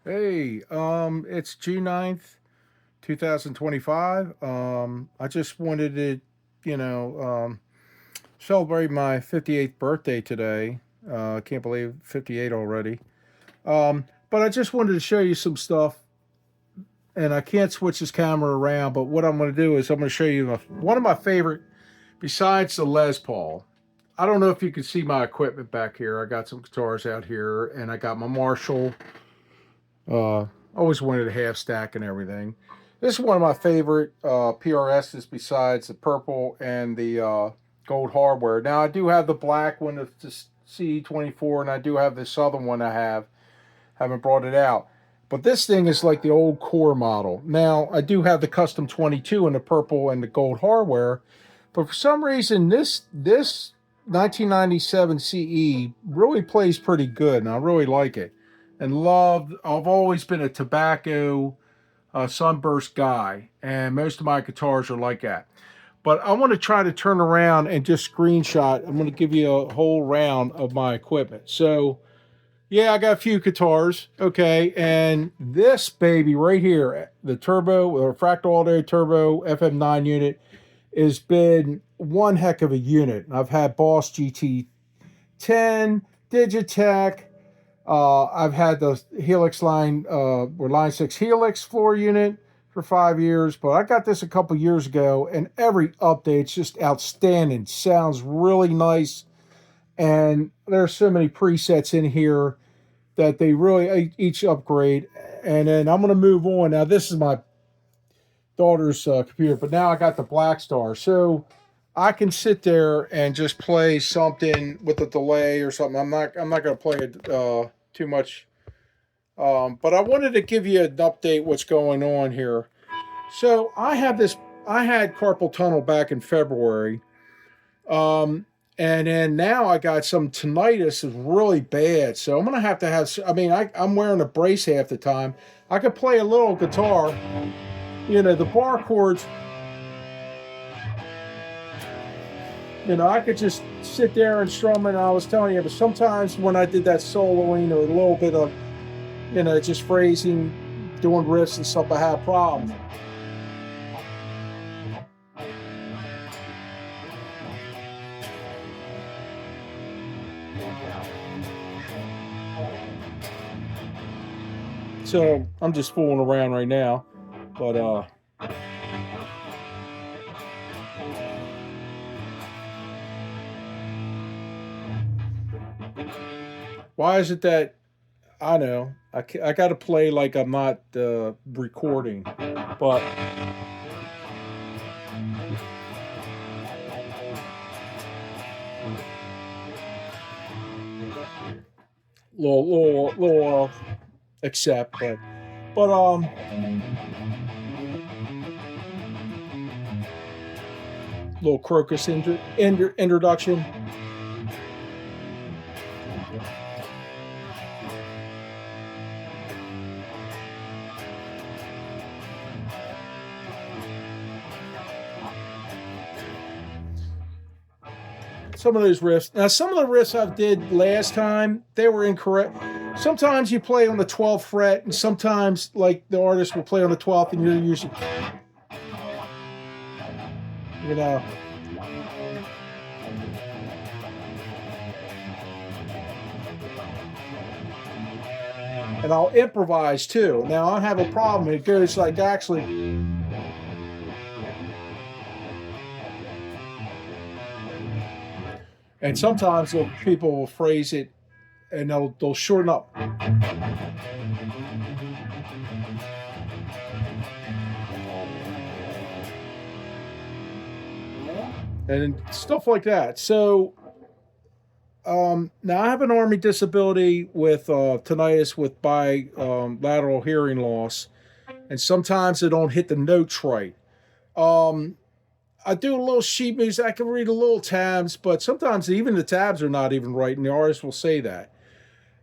Hey, it's June 9th, 2025. I just wanted to, you know, celebrate my 58th birthday today. I can't believe 58 already. But I just wanted to show you some stuff, and I can't switch this camera around, but what I'm going to do is I'm going to show you one of my favorite, besides the Les Paul. I don't know if you can see my equipment back here. I got some guitars out here, and I got my Marshall. Always wanted a half stack and everything. This is one of my favorite PRSs besides the purple and the gold hardware. Now I do have the black one, the C24, and I do have this other one I haven't brought it out. But this thing is like the old core model. Now I do have the custom 22 in the purple and the gold hardware, but for some reason this 1997 CE really plays pretty good, and I really like it. And I've always been a tobacco sunburst guy, and most of my guitars are like that. But I want to try to turn around and just screenshot. I'm going to give you a whole round of my equipment. So, yeah, I got a few guitars. Okay. And this baby right here, the Turbo or Fractal All Day Turbo FM9 unit, has been one heck of a unit. I've had Boss GT10, Digitech. I've had the Helix line, or Line 6 Helix floor unit for 5 years, but I got this a couple years ago, and every update's just outstanding. Sounds really nice, and there's so many presets in here that they really each upgrade. And then I'm going to move on. Now, this is my daughter's computer, but now I got the Black Star. So I can sit there and just play something with a delay or something. I'm not going to play it too much. But I wanted to give you an update what's going on here. So I had carpal tunnel back in February. And then now I got some tinnitus is really bad. So I'm gonna have to have. I mean, I'm wearing a brace half the time. I could play a little guitar. The bar chords. I could just sit there and strum. And I was telling you, but sometimes when I did that soloing or a little bit of, just phrasing, doing riffs and stuff, I have problems. So I'm just fooling around right now, but why is it that I know I got to play like I'm not recording, but little accept, but little Crocus introduction. Some of those riffs. Now, some of the riffs I did last time, they were incorrect. Sometimes you play on the 12th fret, and sometimes, like, the artist will play on the 12th, and you're usually, you know. And I'll improvise too. Now, I have a problem. It goes like actually. And sometimes people will phrase it and they'll shorten up. And stuff like that. So now I have an army disability with tinnitus with bilateral hearing loss, and sometimes I don't hit the notes right. Um, I do a little sheet music. I can read a little tabs, but sometimes even the tabs are not even right, and the artist will say that.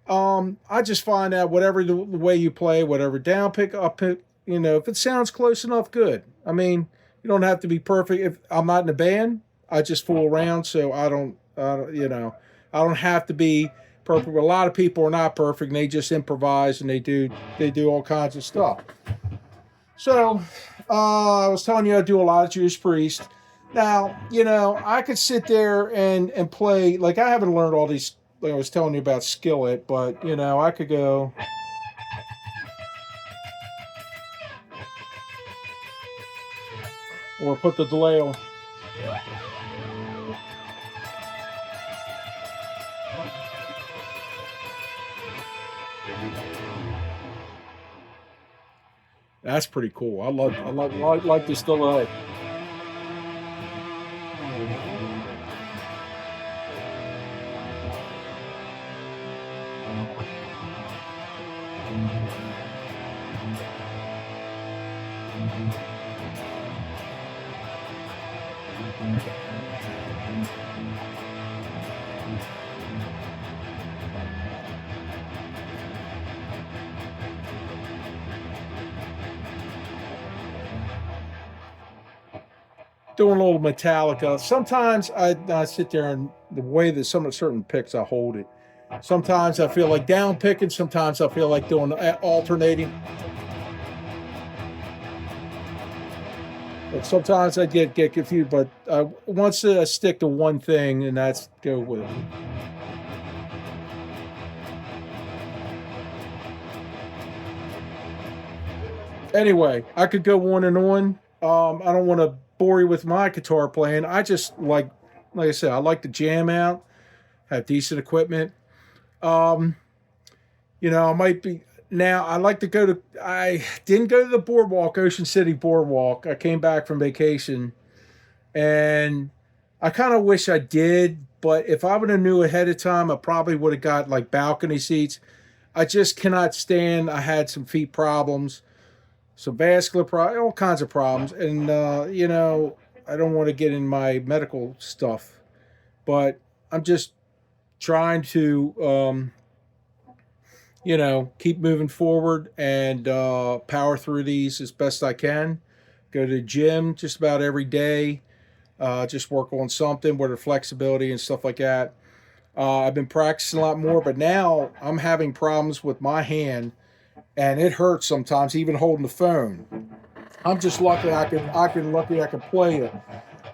I just find out whatever the way you play, whatever down pick, up pick, if it sounds close enough, good. I mean, you don't have to be perfect. If I'm not in a band, I just fool around, so I don't have to be perfect. But a lot of people are not perfect, and they just improvise and they do all kinds of stuff. So I was telling you I do a lot of Judas Priest. Now, I could sit there and play, like I haven't learned all these, like I was telling you about Skillet, but I could go. Or put the delay on. That's pretty cool. I like this delay. Doing a little Metallica. Sometimes I sit there and the way that some of certain picks I hold it. Sometimes I feel like down picking. Sometimes I feel like doing alternating. But sometimes I get confused. But once I stick to one thing, and that's go with it. Anyway, I could go on and on. I don't want to bore you with my guitar playing. I just like I said, I like to jam out, have decent equipment. Um, I might be now. I like to go to. I didn't go to the boardwalk, Ocean City Boardwalk. I came back from vacation, and I kind of wish I did. But if I would have knew ahead of time, I probably would have got like balcony seats. I just cannot stand. I had some feet problems, some vascular problems, all kinds of problems, and I don't want to get in my medical stuff, but I'm just trying to keep moving forward and power through these as best I can. Go to the gym just about every day. Just work on something with the flexibility and stuff like that. I've been practicing a lot more, but now I'm having problems with my hand, and it hurts sometimes, even holding the phone. I'm just lucky I can play it.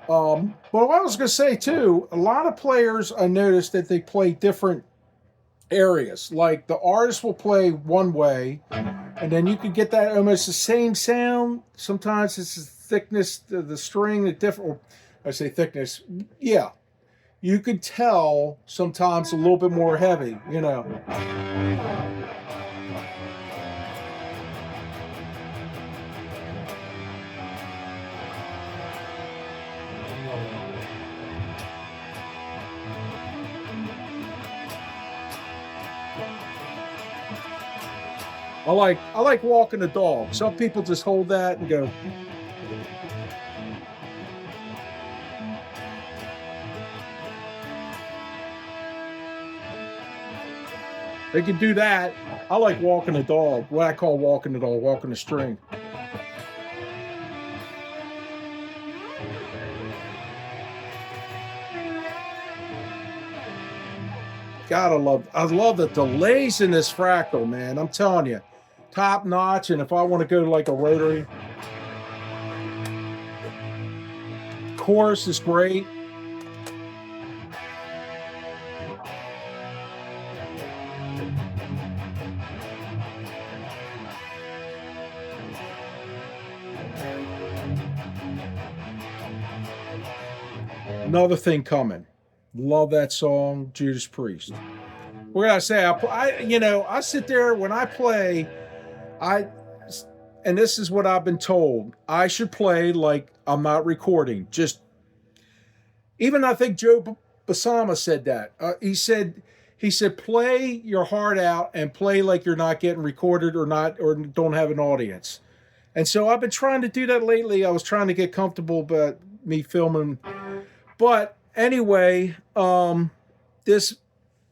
But what I was going to say too, a lot of players I noticed that they play different areas. Like the artist will play one way, and then you could get that almost the same sound. Sometimes it's the thickness, the string, the different. I say thickness, yeah. You could tell sometimes a little bit more heavy, I like walking the dog. Some people just hold that and go. They can do that. I like walking the dog. What I call walking the dog, walking the string. I love the delays in this fractal, man. I'm telling you, top notch. And if I want to go to like a rotary, chorus is great. Another Thing Coming. Love that song, Judas Priest. What can I say? I sit there when I play, I, and this is what I've been told. I should play like I'm not recording. Just, even I think Joe Basama said that. He said, play your heart out and play like you're not getting recorded or don't have an audience. And so I've been trying to do that lately. I was trying to get comfortable, but me filming. But anyway, this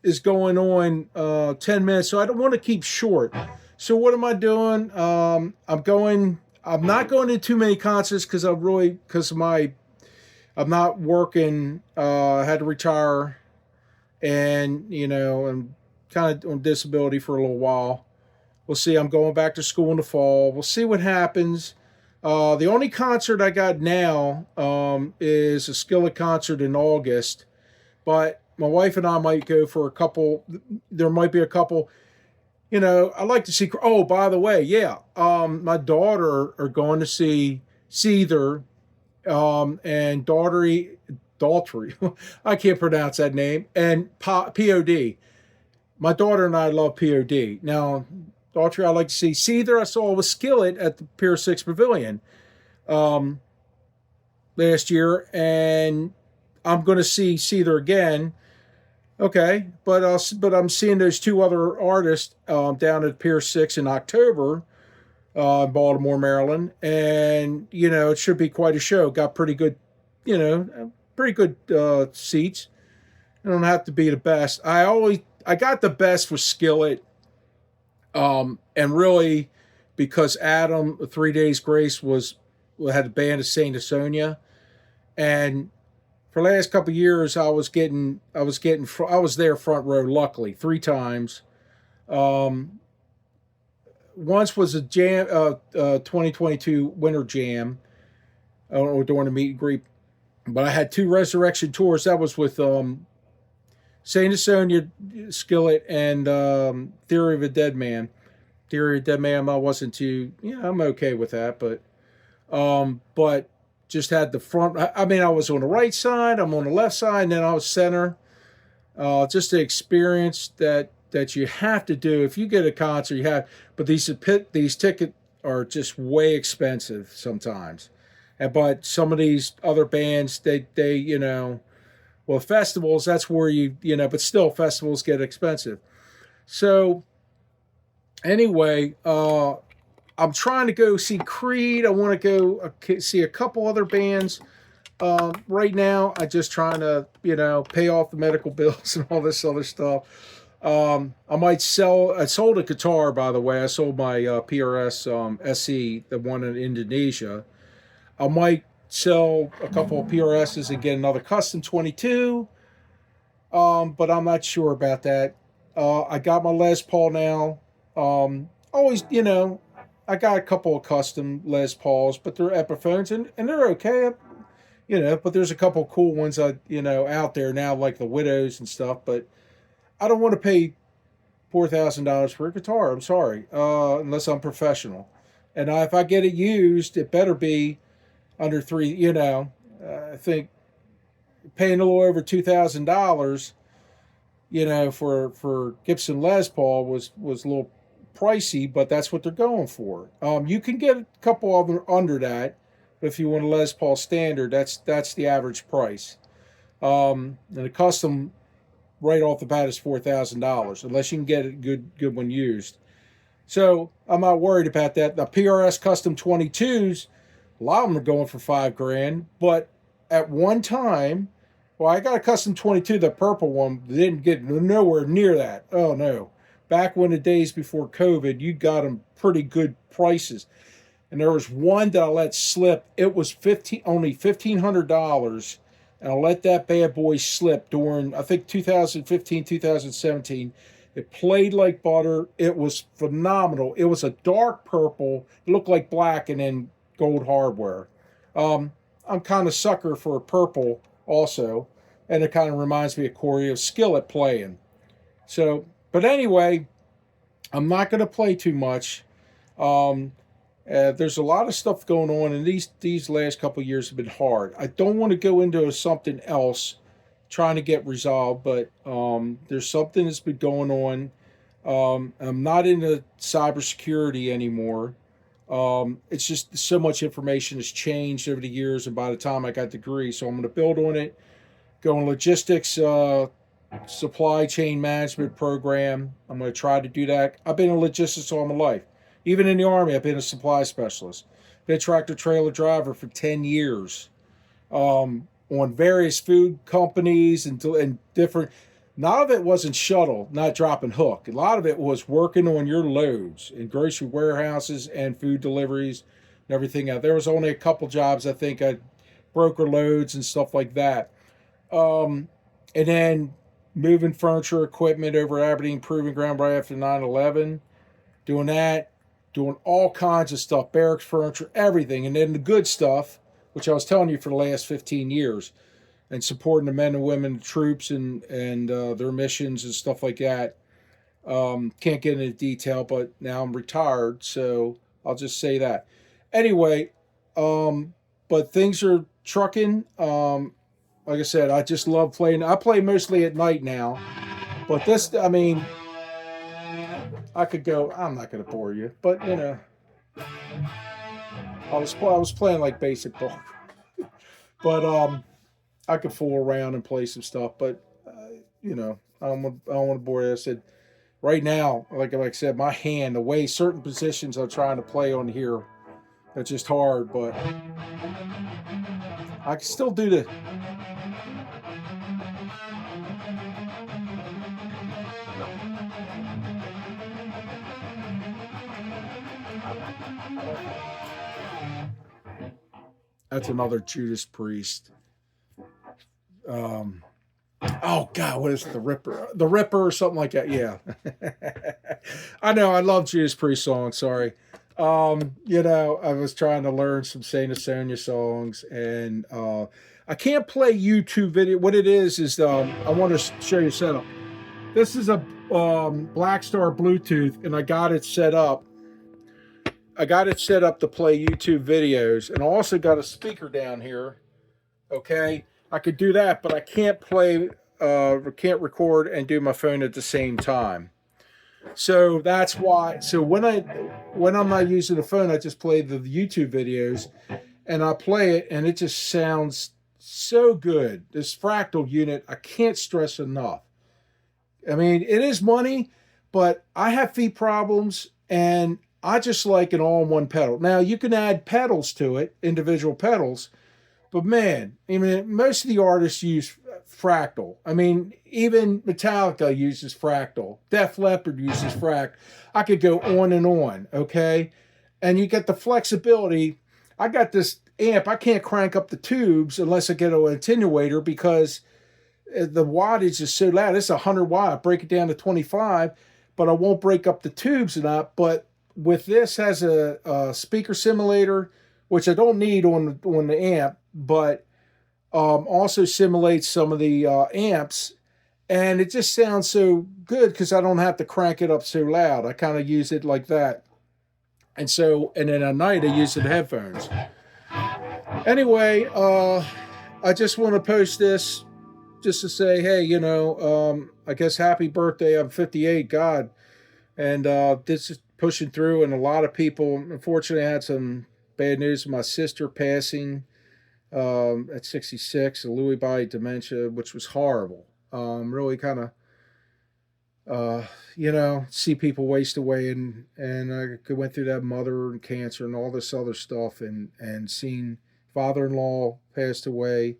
is going on 10 minutes, so I don't want to keep short. So what am I doing? I'm not going to too many concerts because I'm not working. I had to retire, and kind of on disability for a little while. We'll see. I'm going back to school in the fall. We'll see what happens. The only concert I got now is a Skillet concert in August, but my wife and I might go for a couple. There might be a couple. I like to see. Oh, by the way, yeah, my daughter are going to see Seether and Daughtry. I can't pronounce that name. And POD. My daughter and I love POD. Now, Daughtry, I like to see. Seether, I saw with Skillet at the Pier 6 Pavilion um, last year, and I'm going to see Seether again. Okay, but I'm seeing those two other artists down at Pier 6 in October in Baltimore, Maryland, and it should be quite a show. Got pretty good seats. I don't have to be the best. I got the best for Skillet, and really because Adam 3 Days Grace had the band of Saint Asonia, and for the last couple of years I was there front row. Luckily, 3 times. Um, Once was a jam, 2022 Winter Jam, or during a meet and greet. But I had 2 Resurrection tours. That was with Saint Asonia, Skillet, and Theory of a Dead Man. Theory of a Dead Man, I wasn't too. Yeah, I'm okay with that, but just had the front. I mean, I was on the right side. I'm on the left side, and then I was center. Just the experience that you have to do if you get a concert. You have, but these tickets are just way expensive sometimes. But some of these other bands, they well, festivals, that's where but still festivals get expensive. So anyway, I'm trying to go see Creed. I want to go see a couple other bands. Right now, I just trying to, pay off the medical bills and all this other stuff. I sold a guitar, by the way. I sold my PRS SE, the one in Indonesia. I might sell a couple of PRSs and get another custom 22, but I'm not sure about that. I got my Les Paul now. Always, I got a couple of custom Les Pauls, but they're Epiphones and they're okay. But there's a couple of cool ones out there now, like the Widows and stuff. But I don't want to pay $4,000 for a guitar. I'm sorry, unless I'm professional. And if I get it used, it better be under three. I think paying a little over $2,000, for Gibson Les Paul was a little pricey, but that's what they're going for. You can get a couple of them under that, but if you want a Les Paul standard, that's the average price. And a custom right off the bat is $4,000, unless you can get it good one used. So I'm not worried about that. The PRS Custom 22s, a lot of them are going for $5,000, but at one time, well, I got a Custom 22, the purple one, didn't get nowhere near that. Oh no. Back when the days before COVID, you got them pretty good prices. And there was one that I let slip. It was only $1,500, and I let that bad boy slip during, I think, 2015, 2017. It played like butter. It was phenomenal. It was a dark purple. It looked like black and then gold hardware. I'm kind of sucker for a purple also, and it kind of reminds me of Corey of Skillet playing. So, but anyway, I'm not going to play too much. There's a lot of stuff going on, and these last couple of years have been hard. I don't want to go into something else trying to get resolved, but there's something that's been going on. I'm not into cybersecurity anymore. It's just so much information has changed over the years, and by the time I got the degree, so I'm going to build on it. Go in logistics, supply chain management program. I'm going to try to do that. I've been in logistics all my life. Even in the Army, I've been a supply specialist. Been a tractor trailer driver for 10 years. On various food companies and different. None of it wasn't shuttle, not dropping hook. A lot of it was working on your loads in grocery warehouses and food deliveries and everything else. There was only a couple jobs, I think, broker loads and stuff like that. And then moving furniture equipment over Aberdeen Proving Ground right after 9/11, doing that, doing all kinds of stuff, barracks furniture, everything. And then the good stuff, which I was telling you for the last 15 years, and supporting the men and women, the troops, and their missions and stuff like that. Can't get into detail, but now I'm retired, so I'll just say that. Anyway, but things are trucking. Like I said, I just love playing. I play mostly at night now, but this, I mean, I could go. I'm not going to bore you, but I was playing like basic ball, but I could fool around and play some stuff. But I don't want to bore you. I said right now, like I said, my hand, the way certain positions I'm trying to play on here, that's just hard. But I can still do the. That's another Judas Priest. Um, oh God, what is it? The Ripper? The Ripper or something like that? Yeah. I know. I love Judas Priest songs. Sorry. I was trying to learn some Saint Asonia songs, and I can't play YouTube video. What it is I want to show you setup. This is a Black Star Bluetooth, and I got it set up. To play YouTube videos, and I also got a speaker down here. Okay, I could do that, but I can't can't record and do my phone at the same time. So that's why. So when I'm not using the phone, I just play the YouTube videos, and I play it, and it just sounds so good. This Fractal unit, I can't stress enough. I mean, it is money, but I have feet problems, and I just like an all-in-one pedal. Now, you can add pedals to it, individual pedals, but man, I mean, most of the artists use Fractal. I mean, even Metallica uses Fractal. Def Leppard uses Fractal. I could go on and on, okay? And you get the flexibility. I got this amp. I can't crank up the tubes unless I get an attenuator because the wattage is so loud. It's 100 watt. Break it down to 25, but I won't break up the tubes enough. But with this has a speaker simulator, which I don't need on the amp, but also simulates some of the amps, and it just sounds so good because I don't have to crank it up so loud. I kind of use it like that, and then at night I use it in headphones. Anyway, I just want to post this just to say, hey, I guess happy birthday. I'm 58. God, and this is pushing through, and a lot of people. Unfortunately, I had some bad news. My sister passing at 66, Lewy body dementia, which was horrible. Really kind of, see people waste away, and I went through that mother and cancer and all this other stuff, and seen father-in-law passed away,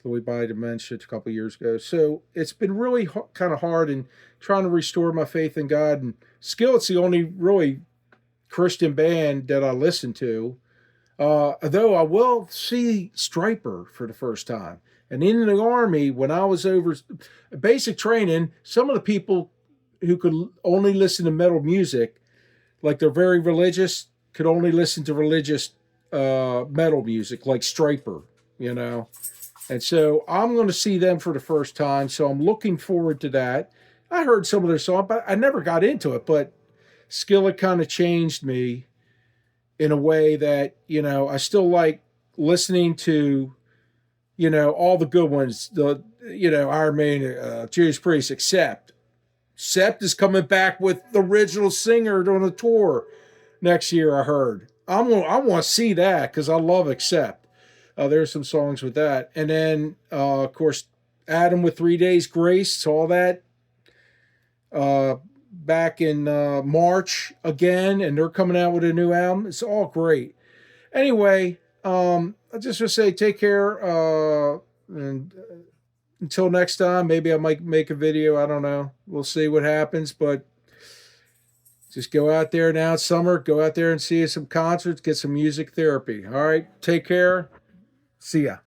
Lewy body dementia, a couple of years ago. So it's been really kind of hard in trying to restore my faith in God. And Skillet's the only really Christian band that I listen to. Though I will see Striper for the first time. And in the Army, when I was over basic training, some of the people who could only listen to metal music, like they're very religious, could only listen to religious metal music, like Striper, And so I'm going to see them for the first time. So I'm looking forward to that. I heard some of their songs, but I never got into it. But Skillet kind of changed me in a way that, I still like listening to, all the good ones, Iron Maiden, Judas Priest, Accept. Accept is coming back with the original singer on a tour next year, I heard. I want to see that because I love Accept. There's some songs with that. And then, of course, Adam with 3 Days Grace, saw that back in March again, and they're coming out with a new album. It's all great. Anyway, I just want to say take care, and until next time, maybe I might make a video. I don't know. We'll see what happens, but just go out there now. It's summer. Go out there and see some concerts, get some music therapy. All right, take care. See ya.